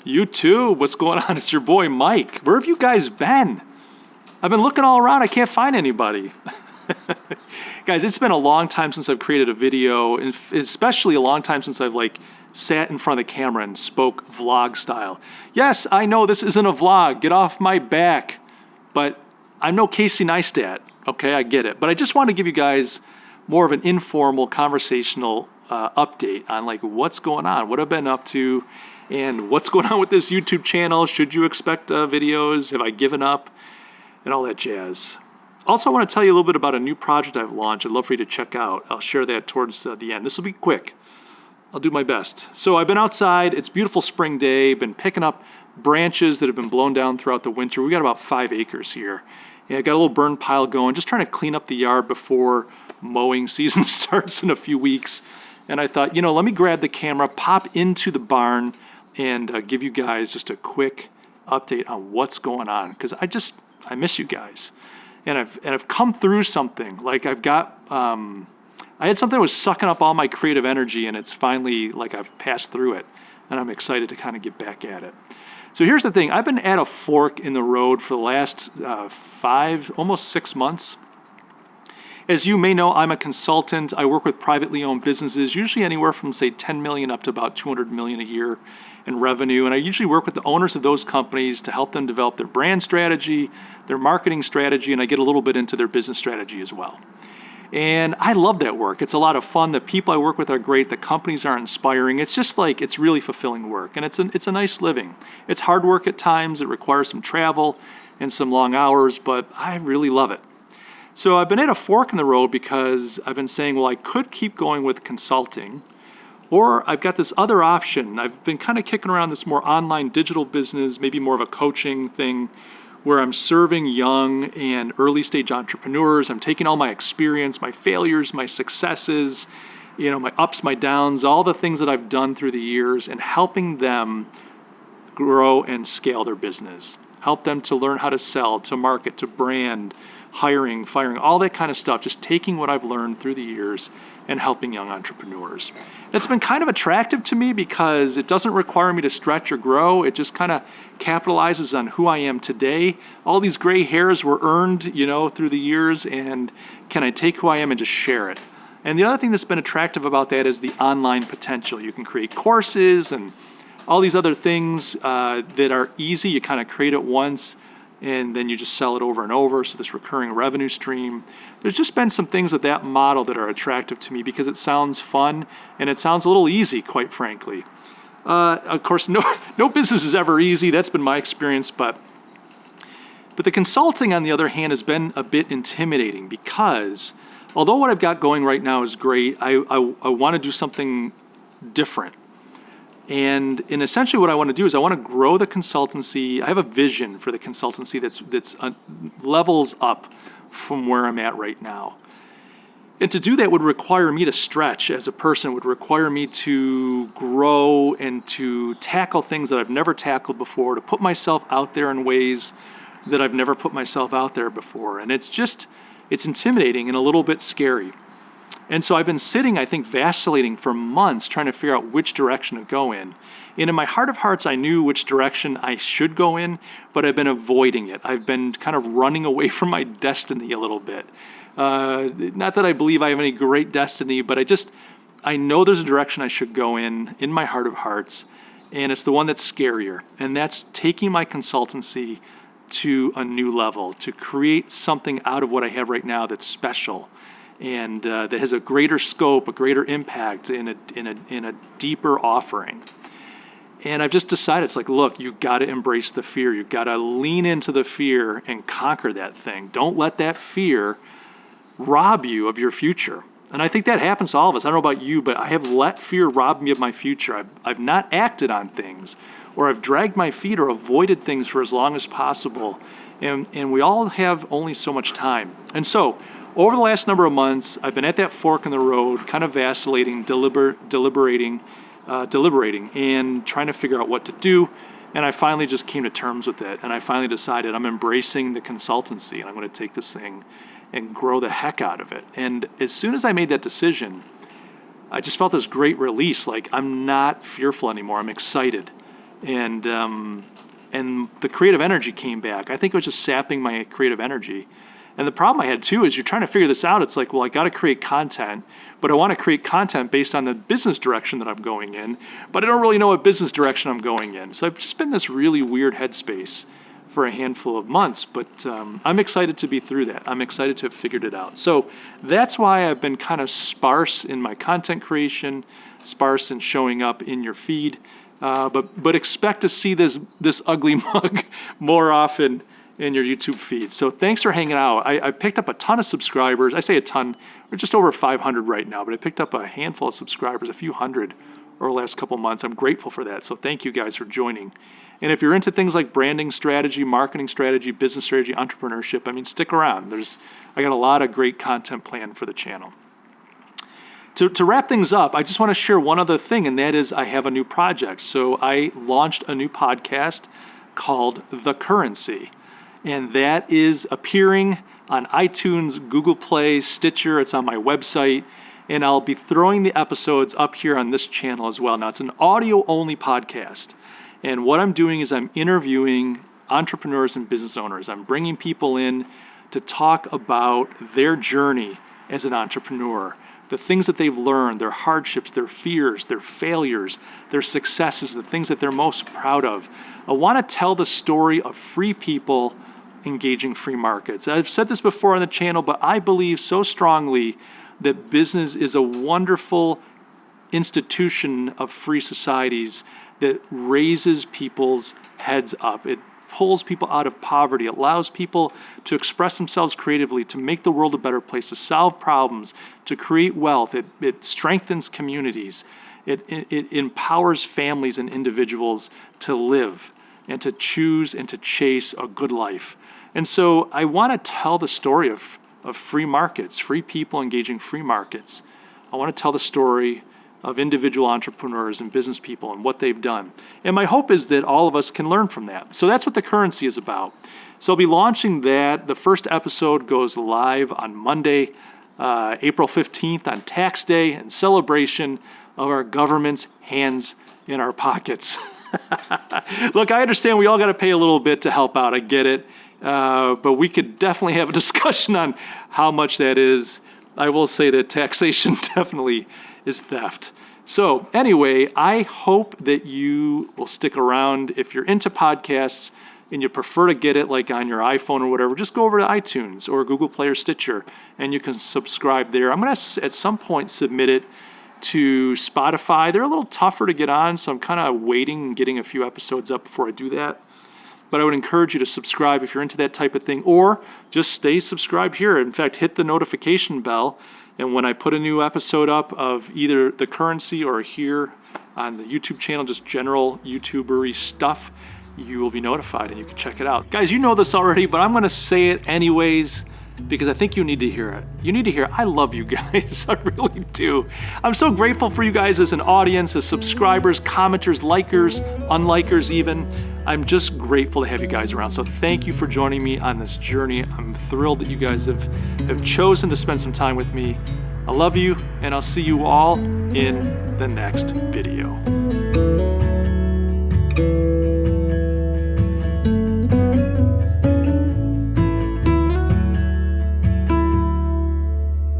You too. What's going on? It's your boy Mike. Where have you guys been? I've been looking all around. I can't find anybody. Guys, it's been a long time since I've created a video, and especially a long time since I've sat in front of the camera and spoke vlog style. Yes, I know this isn't a vlog. Get off my back. But I'm no Casey Neistat. Okay, I get it. But I just want to give you guys more of an informal, conversational update on what's going on, what I've been up to, and what's going on with this YouTube channel. Should you expect videos? Have I given up? And all that jazz. Also, I want to tell you a little bit about a new project I've launched. I'd love for you to check out. I'll share that towards the end. This will be quick. I'll do my best. So I've been outside. It's a beautiful spring day. Been picking up branches that have been blown down throughout the winter. We got about 5 acres here. Yeah, I got a little burn pile going. Just trying to clean up the yard before mowing season starts in a few weeks. And I thought, let me grab the camera, pop into the barn, and give you guys just a quick update on what's going on. Because I miss you guys. And I've come through something. I had something that was sucking up all my creative energy, and it's finally I've passed through it, and I'm excited to kind of get back at it. So here's the thing. I've been at a fork in the road for the last 5, almost 6 months. As you may know, I'm a consultant. I work with privately owned businesses, usually anywhere from, say, 10 million up to about 200 million a year in revenue. And I usually work with the owners of those companies to help them develop their brand strategy, their marketing strategy, and I get a little bit into their business strategy as well. And I love that work. It's a lot of fun. The people I work with are great. The companies are inspiring. It's just it's really fulfilling work. And it's a nice living. It's hard work at times. It requires some travel and some long hours, but I really love it. So I've been at a fork in the road because I've been saying, well, I could keep going with consulting, or I've got this other option. I've been kind of kicking around this more online digital business, maybe more of a coaching thing, where I'm serving young and early stage entrepreneurs. I'm taking all my experience, my failures, my successes, my ups, my downs, all the things that I've done through the years, and helping them grow and scale their business. Help them to learn how to sell, to market, to brand, hiring, firing, all that kind of stuff. Just taking what I've learned through the years and helping young entrepreneurs. It's been kind of attractive to me because it doesn't require me to stretch or grow. It just kind of capitalizes on who I am today. All these gray hairs were earned, through the years, and can I take who I am and just share it? And the other thing that's been attractive about that is the online potential. You can create courses and all these other things that are easy. You kind of create it once, and then you just sell it over and over, so this recurring revenue stream. There's just been some things with that model that are attractive to me because it sounds fun, and it sounds a little easy, quite frankly. Of course, no business is ever easy. That's been my experience, but the consulting, on the other hand, has been a bit intimidating because although what I've got going right now is great, I want to do something different. And essentially what I want to do is I want to grow the consultancy. I have a vision for the consultancy that's levels up from where I'm at right now. And to do that would require me to stretch as a person, would require me to grow and to tackle things that I've never tackled before, to put myself out there in ways that I've never put myself out there before. And it's intimidating and a little bit scary. And so I've been sitting, I think, vacillating for months trying to figure out which direction to go in. And in my heart of hearts, I knew which direction I should go in, but I've been avoiding it. I've been kind of running away from my destiny a little bit. Not that I believe I have any great destiny, but I know there's a direction I should go in my heart of hearts, and it's the one that's scarier. And that's taking my consultancy to a new level, to create something out of what I have right now that's special. And that has a greater scope, a greater impact in a deeper offering. And I've just decided, look, you've got to embrace the fear. You've got to lean into the fear and conquer that thing. Don't let that fear rob you of your future. And I think that happens to all of us. I don't know about you, but I have let fear rob me of my future. I've not acted on things, or I've dragged my feet or avoided things for as long as possible. And we all have only so much time. And so, over the last number of months, I've been at that fork in the road, kind of vacillating, deliberating, and trying to figure out what to do. And I finally just came to terms with it. And I finally decided I'm embracing the consultancy, and I'm going to take this thing and grow the heck out of it. And as soon as I made that decision, I just felt this great release. I'm not fearful anymore. I'm excited. and the creative energy came back. I think it was just sapping my creative energy. And the problem I had too is you're trying to figure this out. It's like, well, I got to create content, but I want to create content based on the business direction that I'm going in, but I don't really know what business direction I'm going in. So I've just been in this really weird headspace for a handful of months, but I'm excited to be through that. I'm excited to have figured it out. So that's why I've been kind of sparse in my content creation, sparse in showing up in your feed, but expect to see this ugly mug more often in your YouTube feed. So thanks for hanging out. I picked up a ton of subscribers. I say a ton, we're just over 500 right now, but I picked up a handful of subscribers, a few hundred over the last couple months. I'm grateful for that. So thank you guys for joining. And if you're into things like branding strategy, marketing strategy, business strategy, entrepreneurship, I mean, stick around. I got a lot of great content planned for the channel. To wrap things up, I just want to share one other thing, and that is I have a new project. So I launched a new podcast called The Currency. And that is appearing on iTunes, Google Play, Stitcher. It's on my website. And I'll be throwing the episodes up here on this channel as well. Now, it's an audio-only podcast. And what I'm doing is I'm interviewing entrepreneurs and business owners. I'm bringing people in to talk about their journey as an entrepreneur, the things that they've learned, their hardships, their fears, their failures, their successes, the things that they're most proud of. I want to tell the story of free people engaging free markets. I've said this before on the channel, but I believe so strongly that business is a wonderful institution of free societies that raises people's heads up. It pulls people out of poverty. It allows people to express themselves creatively, to make the world a better place, to solve problems, to create wealth. It strengthens communities. It empowers families and individuals to live and to choose and to chase a good life. And so I want to tell the story of free markets, free people engaging free markets. I want to tell the story of individual entrepreneurs and business people and what they've done. And my hope is that all of us can learn from that. So that's what The Currency is about. So I'll be launching that. The first episode goes live on Monday, April 15th on Tax Day in celebration of our government's hands in our pockets. Look, I understand we all got to pay a little bit to help out. I get it. But we could definitely have a discussion on how much that is. I will say that taxation definitely is theft. So anyway, I hope that you will stick around. If you're into podcasts and you prefer to get it like on your iPhone or whatever, just go over to iTunes or Google Play or Stitcher and you can subscribe there. I'm going to at some point submit it to Spotify. They're a little tougher to get on, so I'm kind of waiting and getting a few episodes up before I do that. But I would encourage you to subscribe if you're into that type of thing, or just stay subscribed here. In fact, hit the notification bell, and when I put a new episode up of either The Currency or here on the YouTube channel, just general YouTubery stuff, you will be notified and you can check it out. Guys, you know this already, but I'm going to say it anyways because I think you need to hear it. You need to hear it. I love you guys. I really do. I'm so grateful for you guys as an audience, as subscribers, commenters, likers, unlikers even. I'm just grateful to have you guys around. So thank you for joining me on this journey. I'm thrilled that you guys have chosen to spend some time with me. I love you, and I'll see you all in the next video.